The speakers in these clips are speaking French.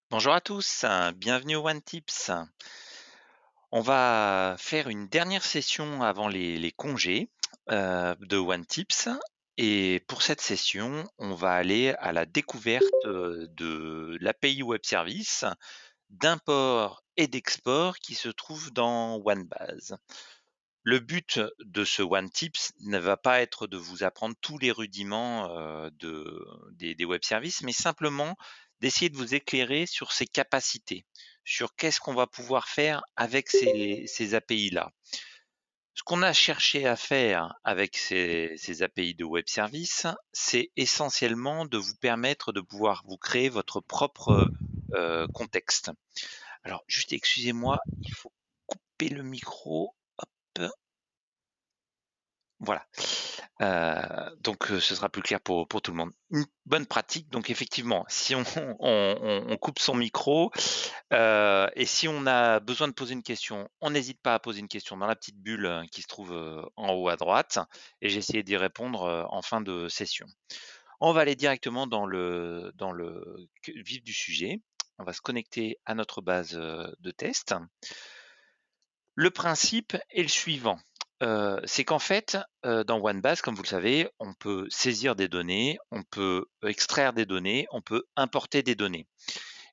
Bonjour à tous, bienvenue au One Tips. On va faire une dernière session avant les congés de One Tips. Et pour cette session, on va aller à la découverte de l'API Web Service, d'import et d'export qui se trouve dans OneBase. Le but de ce One Tips ne va pas être de vous apprendre tous les rudiments des web services, mais simplement d'essayer de vous éclairer sur ses capacités, sur qu'est-ce qu'on va pouvoir faire avec ces API-là. Ce qu'on a cherché à faire avec ces API de web service, c'est essentiellement de vous permettre de pouvoir vous créer votre propre contexte. Alors, juste excusez-moi, il faut couper le micro. Hop. Voilà. Donc ce sera plus clair pour tout le monde. Une bonne pratique, donc effectivement, si on coupe son micro, et si on a besoin de poser une question, on n'hésite pas à poser une question dans la petite bulle, qui se trouve, en haut à droite et j'ai essayé d'y répondre, en fin de session. On va aller directement dans le vif du sujet. On va se connecter à notre base, de test. Le principe est le suivant, c'est qu'en fait, dans OneBase, comme vous le savez, on peut saisir des données, on peut extraire des données, on peut importer des données.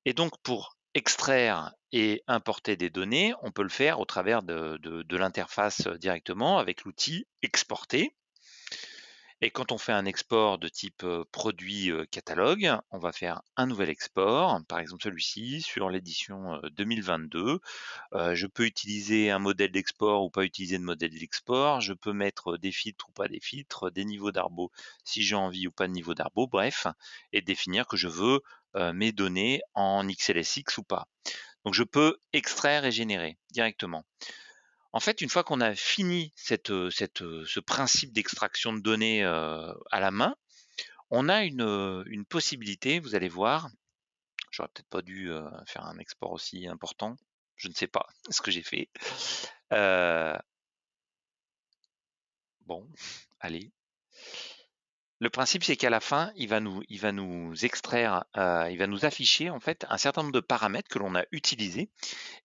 Et donc pour extraire et importer des données, on peut le faire au travers de l'interface, directement avec l'outil exporter. Et quand on fait un export de type produit catalogue, on va faire un nouvel export, par exemple celui-ci sur l'édition 2022. Je peux utiliser un modèle d'export ou pas utiliser de modèle d'export. Je peux mettre des filtres ou pas des filtres, des niveaux d'arbo si j'ai envie ou pas de niveau d'arbo, bref, et définir que je veux mes données en XLSX ou pas. Donc je peux extraire et générer directement. En fait, une fois qu'on a fini ce principe d'extraction de données à la main, on a une possibilité, vous allez voir. J'aurais peut-être pas dû faire un export aussi important. Je ne sais pas ce que j'ai fait. Euh, bon, allez. Le principe, c'est qu'à la fin, il va nous extraire, il va nous afficher en fait un certain nombre de paramètres que l'on a utilisés.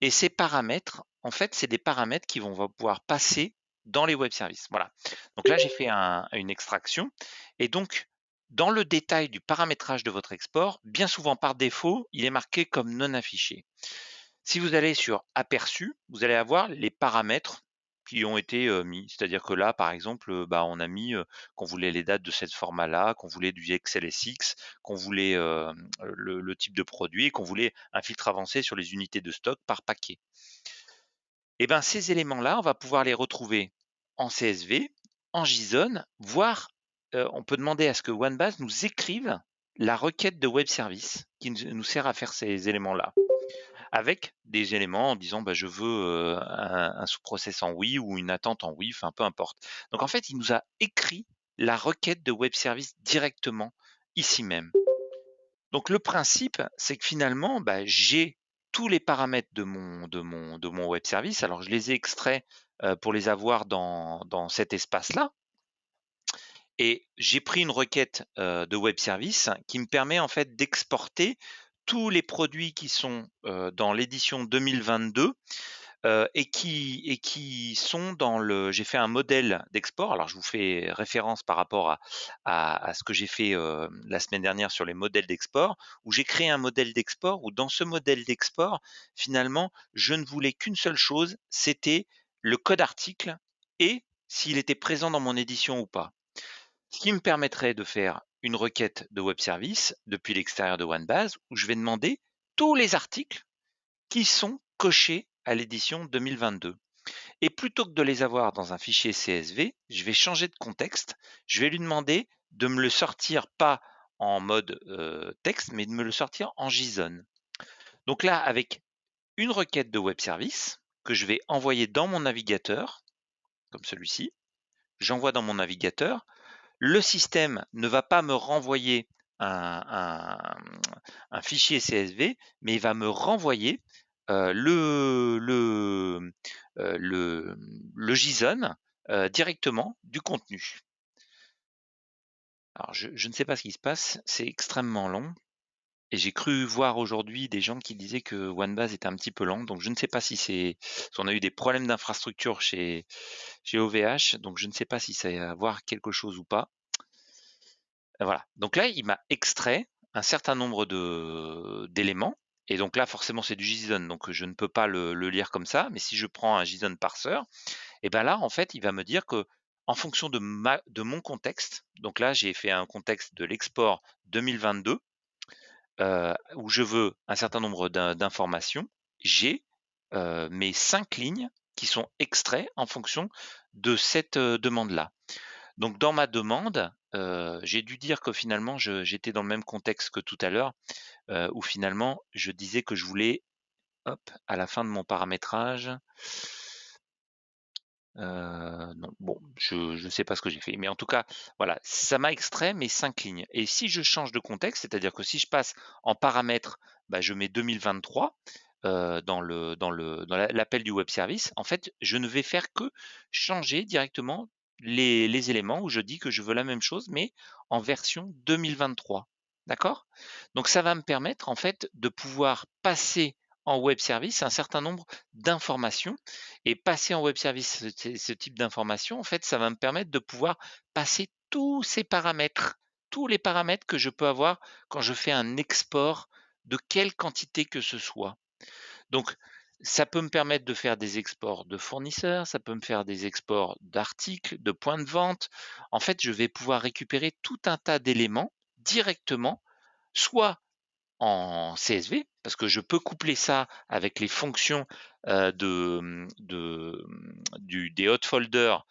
Et ces paramètres, en fait, c'est des paramètres qui va pouvoir passer dans les web services. Voilà. Donc là, j'ai fait une extraction. Et donc, dans le détail du paramétrage de votre export, bien souvent par défaut, il est marqué comme non affiché. Si vous allez sur aperçu, vous allez avoir les paramètres qui ont été mis. C'est-à-dire que là, par exemple, on a mis qu'on voulait les dates de cette format-là, qu'on voulait du XLSX, qu'on voulait le type de produit et qu'on voulait un filtre avancé sur les unités de stock par paquet. Et bien, ces éléments-là, on va pouvoir les retrouver en CSV, en JSON, voire on peut demander à ce que OneBase nous écrive la requête de web service qui nous sert à faire ces éléments-là avec des éléments en disant je veux un sous-process en oui ou une attente en oui, enfin peu importe. Donc en fait, il nous a écrit la requête de web service directement ici même. Donc le principe, c'est que finalement, j'ai tous les paramètres de mon web service. Alors je les ai extraits pour les avoir dans cet espace-là. Et j'ai pris une requête de web service qui me permet en fait d'exporter tous les produits qui sont dans l'édition 2022 et qui sont dans le. J'ai fait un modèle d'export. Alors je vous fais référence par rapport à ce que j'ai fait la semaine dernière sur les modèles d'export, où j'ai créé un modèle d'export où dans ce modèle d'export, finalement, je ne voulais qu'une seule chose, c'était le code article et s'il était présent dans mon édition ou pas. Ce qui me permettrait de faire une requête de web service depuis l'extérieur de OneBase où je vais demander tous les articles qui sont cochés à l'édition 2022. Et plutôt que de les avoir dans un fichier CSV, je vais changer de contexte. Je vais lui demander de me le sortir pas en mode texte, mais de me le sortir en JSON. Donc là, avec une requête de web service que je vais envoyer dans mon navigateur, comme celui-ci, j'envoie dans mon navigateur. Le système ne va pas me renvoyer un fichier CSV, mais il va me renvoyer le JSON directement du contenu. Alors, je ne sais pas ce qui se passe, c'est extrêmement long. Et j'ai cru voir aujourd'hui des gens qui disaient que OneBase était un petit peu lent, donc je ne sais pas si on a eu des problèmes d'infrastructure chez OVH, donc je ne sais pas si ça a à voir quelque chose ou pas. Voilà. Donc là, il m'a extrait un certain nombre d'éléments. Et donc là, forcément, c'est du JSON, donc je ne peux pas le lire comme ça. Mais si je prends un JSON parseur, et ben là, en fait, il va me dire que en fonction de mon contexte, donc là, j'ai fait un contexte de l'export 2022, où je veux un certain nombre d'informations. J'ai mes 5 lignes qui sont extraits en fonction de cette demande-là. Donc dans ma demande, j'ai dû dire que finalement j'étais dans le même contexte que tout à l'heure, où finalement je disais que je voulais, hop, à la fin de mon paramétrage, non, bon, je sais pas ce que j'ai fait, mais en tout cas, voilà, ça m'a extrait mes 5 lignes et si je change de contexte, c'est-à-dire que si je passe en paramètres, bah, je mets 2023, dans l'appel du web service, en fait, je ne vais faire que changer directement les éléments où je dis que je veux la même chose, mais en version 2023. D'accord? Donc ça va me permettre, en fait, de pouvoir passer en web service un certain nombre d'informations et passer en web service ce type d'informations, en fait, ça va me permettre de pouvoir passer tous ces paramètres, tous les paramètres que je peux avoir quand je fais un export de quelle quantité que ce soit. Donc, ça peut me permettre de faire des exports de fournisseurs, ça peut me faire des exports d'articles, de points de vente. En fait, je vais pouvoir récupérer tout un tas d'éléments directement, soit en CSV, parce que je peux coupler ça avec les fonctions des hot folders,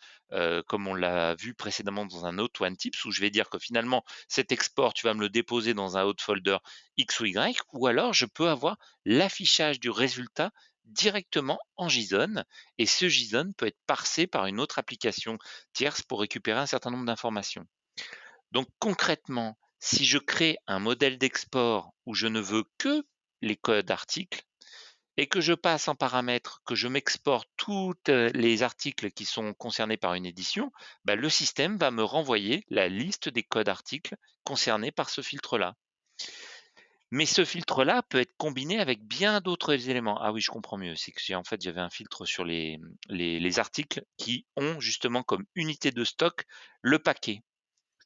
comme on l'a vu précédemment dans un autre OneTips, où je vais dire que finalement, cet export, tu vas me le déposer dans un hot folder X ou Y, ou alors je peux avoir l'affichage du résultat directement en JSON, et ce JSON peut être parsé par une autre application tierce pour récupérer un certain nombre d'informations. Donc concrètement, si je crée un modèle d'export où je ne veux que les codes articles et que je passe en paramètre, que je m'exporte tous les articles qui sont concernés par une édition, bah, le système va me renvoyer la liste des codes articles concernés par ce filtre-là. Mais ce filtre-là peut être combiné avec bien d'autres éléments. Ah oui, je comprends mieux. C'est que en fait, j'avais un filtre sur les articles qui ont justement comme unité de stock le paquet.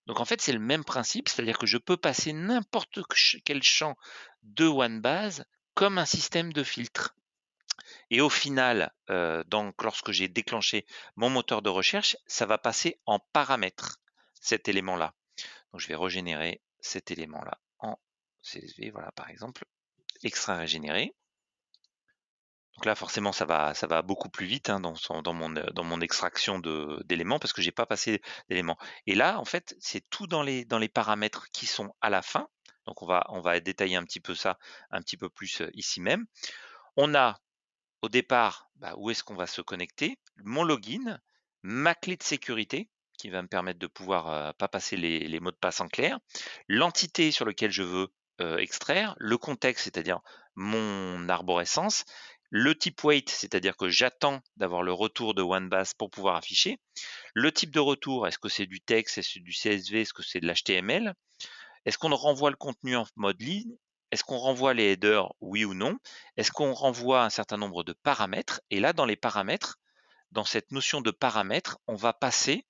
Donc en fait, c'est le même principe, c'est-à-dire que je peux passer n'importe quel champ de OneBase comme un système de filtre. Et au final, donc lorsque j'ai déclenché mon moteur de recherche, ça va passer en paramètre, cet élément-là. Donc je vais régénérer cet élément-là en CSV, voilà par exemple, extrait régénéré. Donc là, forcément, ça va beaucoup plus vite hein, dans mon extraction d'éléments parce que j'ai pas passé d'éléments. Et là, en fait, c'est tout dans les paramètres qui sont à la fin. Donc on va détailler un petit peu ça un petit peu plus ici même. On a au départ bah, où est-ce qu'on va se connecter, mon login, ma clé de sécurité qui va me permettre de pouvoir pas passer les mots de passe en clair, l'entité sur laquelle je veux extraire, le contexte, c'est-à-dire mon arborescence, le type wait, c'est-à-dire que j'attends d'avoir le retour de OneBase pour pouvoir afficher, le type de retour, est-ce que c'est du texte, est-ce que c'est du CSV, est-ce que c'est de l'HTML, est-ce qu'on renvoie le contenu en mode ligne? Est-ce qu'on renvoie les headers, oui ou non? Est-ce qu'on renvoie un certain nombre de paramètres? Et là, dans les paramètres, dans cette notion de paramètres, on va passer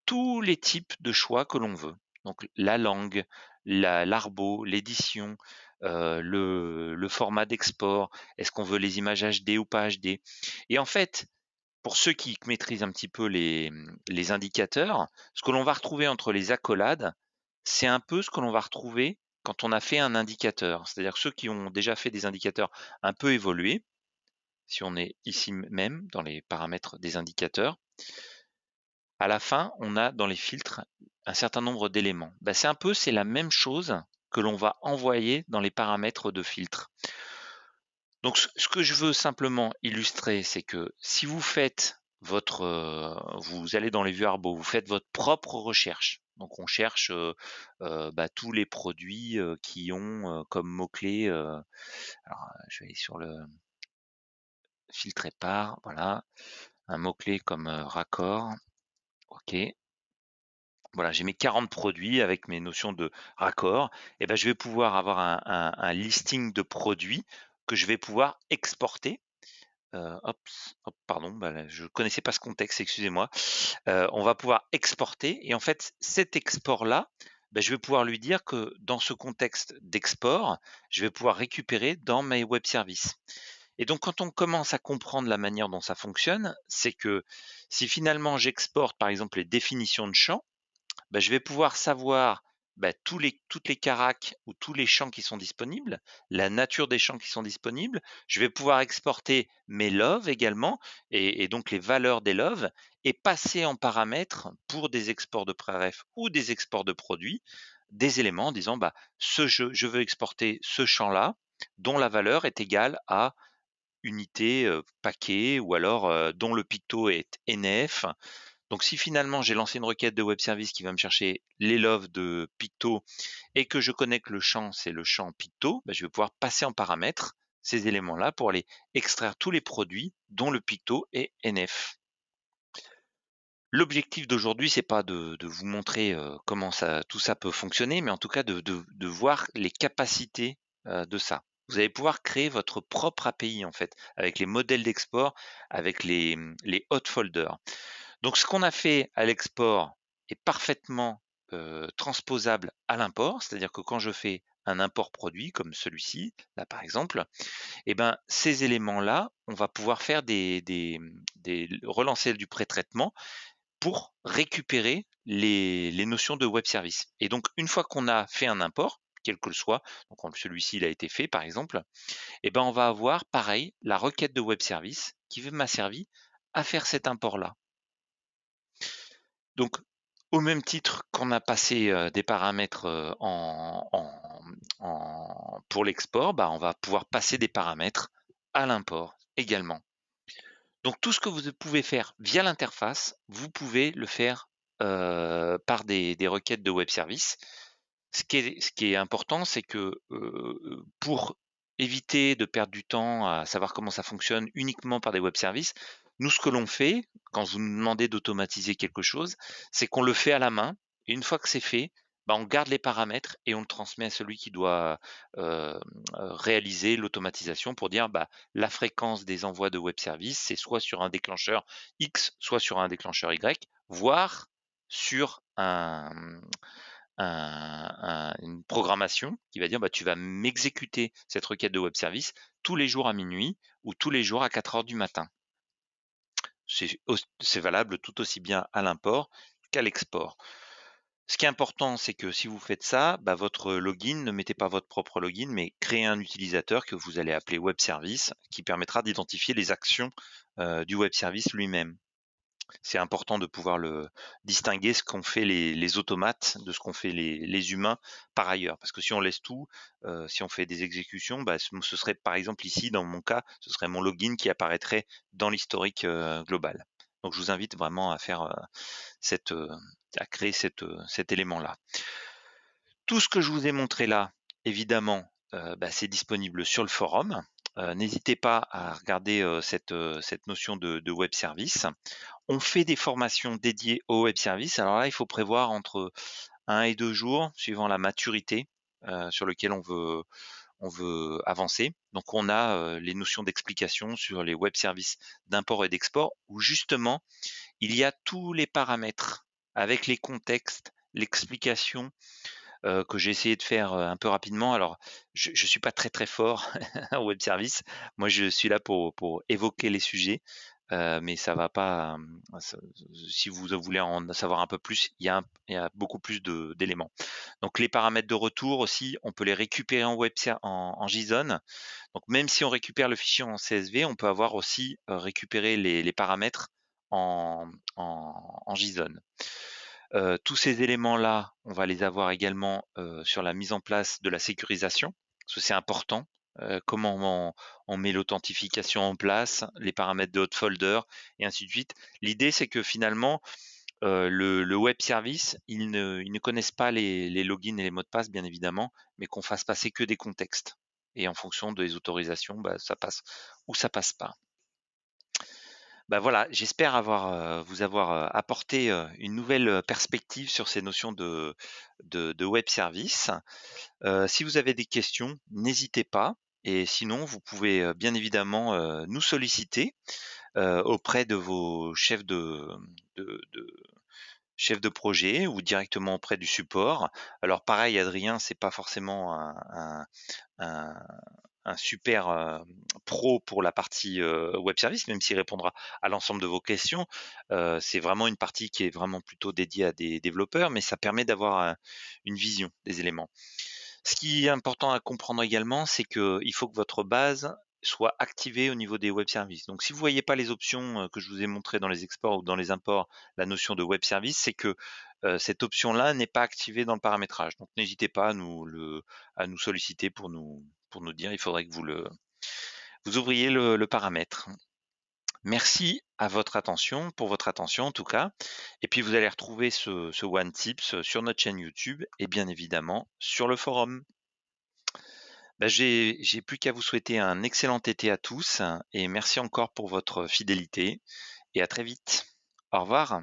tous les types de choix que l'on veut. Donc la langue, l'arbo, l'édition, le format d'export, est-ce qu'on veut les images HD ou pas HD? Et en fait, pour ceux qui maîtrisent un petit peu les indicateurs, ce que l'on va retrouver entre les accolades, c'est un peu ce que l'on va retrouver quand on a fait un indicateur. C'est-à-dire ceux qui ont déjà fait des indicateurs un peu évolués, si on est ici même dans les paramètres des indicateurs, à la fin, on a dans les filtres un certain nombre d'éléments. Bah, c'est la même chose que l'on va envoyer dans les paramètres de filtre. Donc ce que je veux simplement illustrer, c'est que si vous faites vous allez dans les vues Arbo, vous faites votre propre recherche. Donc on cherche bah, tous les produits qui ont comme mot-clé. Alors je vais aller sur le filtrer par, voilà, un mot-clé comme raccord. OK. Voilà, j'ai mes 40 produits avec mes notions de raccord et ben, je vais pouvoir avoir un listing de produits que je vais pouvoir exporter. Hop, pardon, bah, là, je connaissais pas ce contexte, excusez-moi. On va pouvoir exporter et en fait, cet export-là, bah, je vais pouvoir lui dire que dans ce contexte d'export, je vais pouvoir récupérer dans mes web services. Et donc quand on commence à comprendre la manière dont ça fonctionne, c'est que si finalement j'exporte par exemple les définitions de champs, bah, je vais pouvoir savoir, bah, toutes les caracs ou tous les champs qui sont disponibles, la nature des champs qui sont disponibles. Je vais pouvoir exporter mes loves également et donc les valeurs des loves et passer en paramètres pour des exports de préref ou des exports de produits, des éléments en disant, bah, je veux exporter ce champ-là dont la valeur est égale à unité, paquet ou alors, dont le picto est NF. Donc si finalement j'ai lancé une requête de web service qui va me chercher les loves de Picto et que je connais que le champ, c'est le champ Picto, bah, je vais pouvoir passer en paramètres ces éléments-là pour aller extraire tous les produits dont le Picto est NF. L'objectif d'aujourd'hui, c'est pas de vous montrer comment tout ça peut fonctionner, mais en tout cas de voir les capacités de ça. Vous allez pouvoir créer votre propre API en fait, avec les modèles d'export, avec les hot folders. Donc ce qu'on a fait à l'export est parfaitement, transposable à l'import. C'est-à-dire que quand je fais un import produit comme celui-ci, là par exemple, et ben, ces éléments-là, on va pouvoir faire des relancer du pré-traitement pour récupérer les notions de web service. Et donc une fois qu'on a fait un import, quel que le soit, donc celui-ci il a été fait par exemple, et ben, on va avoir pareil la requête de web service qui m'a servi à faire cet import-là. Donc, au même titre qu'on a passé, des paramètres, pour l'export, bah, on va pouvoir passer des paramètres à l'import également. Donc tout ce que vous pouvez faire via l'interface, vous pouvez le faire, par des requêtes de web service. Ce qui est important, c'est que, pour éviter de perdre du temps à savoir comment ça fonctionne uniquement par des web services, nous, ce que l'on fait, quand vous nous demandez d'automatiser quelque chose, c'est qu'on le fait à la main et une fois que c'est fait, bah, on garde les paramètres et on le transmet à celui qui doit, réaliser l'automatisation pour dire, bah, la fréquence des envois de web services, c'est soit sur un déclencheur X, soit sur un déclencheur Y, voire sur une programmation qui va dire bah, tu vas m'exécuter cette requête de web service tous les jours à minuit ou tous les jours à 4 heures du matin. C'est valable tout aussi bien à l'import qu'à l'export. Ce qui est important, c'est que si vous faites ça, bah, votre login, ne mettez pas votre propre login, mais créez un utilisateur que vous allez appeler web service qui permettra d'identifier les actions du web service lui-même. C'est important de pouvoir le distinguer ce qu'ont fait les automates de ce qu'ont fait les humains par ailleurs. Parce que si on laisse tout, si on fait des exécutions, bah, ce serait par exemple ici, dans mon cas, ce serait mon login qui apparaîtrait dans l'historique global. Donc je vous invite vraiment à faire à créer cet élément-là. Tout ce que je vous ai montré là, évidemment, bah, c'est disponible sur le forum. N'hésitez pas à regarder cette notion de web service. On fait des formations dédiées au web service. Alors là, il faut prévoir entre 1 et 2 jours, suivant la maturité, sur lequel on veut avancer. Donc on a, les notions d'explication sur les web services d'import et d'export où justement, il y a tous les paramètres avec les contextes, l'explication, que j'ai essayé de faire, un peu rapidement. Alors je suis pas très, très fort en web service. Moi, je suis là pour évoquer les sujets, mais ça va pas, si vous voulez en savoir un peu plus, il y a beaucoup plus d'éléments. Donc les paramètres de retour aussi, on peut les récupérer en JSON. Donc même si on récupère le fichier en CSV, on peut avoir aussi, récupéré les paramètres en JSON. Tous ces éléments-là, on va les avoir également, sur la mise en place de la sécurisation, parce que c'est important. Comment on met l'authentification en place, les paramètres de hot folder et ainsi de suite. L'idée, c'est que finalement, le web service, ils ne connaissent pas les logins et les mots de passe, bien évidemment, mais qu'on fasse passer que des contextes et en fonction des autorisations, bah, ça passe ou ça passe pas. Bah, voilà, j'espère vous avoir, apporté, une nouvelle, perspective sur ces notions de web service. Si vous avez des questions, n'hésitez pas et sinon vous pouvez, bien évidemment, nous solliciter, auprès de vos de chefs de projet ou directement auprès du support. Alors pareil, Adrien, c'est pas forcément un un super, pro pour la partie, web service, même s'il répondra à l'ensemble de vos questions. C'est vraiment une partie qui est vraiment plutôt dédiée à des développeurs, mais ça permet d'avoir, une vision des éléments. Ce qui est important à comprendre également, c'est qu'il faut que votre base soit activée au niveau des web services. Donc si vous voyez pas les options, que je vous ai montrées dans les exports ou dans les imports, la notion de web service, c'est que, cette option-là n'est pas activée dans le paramétrage. Donc n'hésitez pas à nous solliciter pour nous dire, il faudrait que vous ouvriez le paramètre. Merci à votre attention, pour votre attention en tout cas. Et puis vous allez retrouver ce One Tips sur notre chaîne YouTube et bien évidemment sur le forum. Bah, j'ai plus qu'à vous souhaiter un excellent été à tous et merci encore pour votre fidélité et à très vite. Au revoir.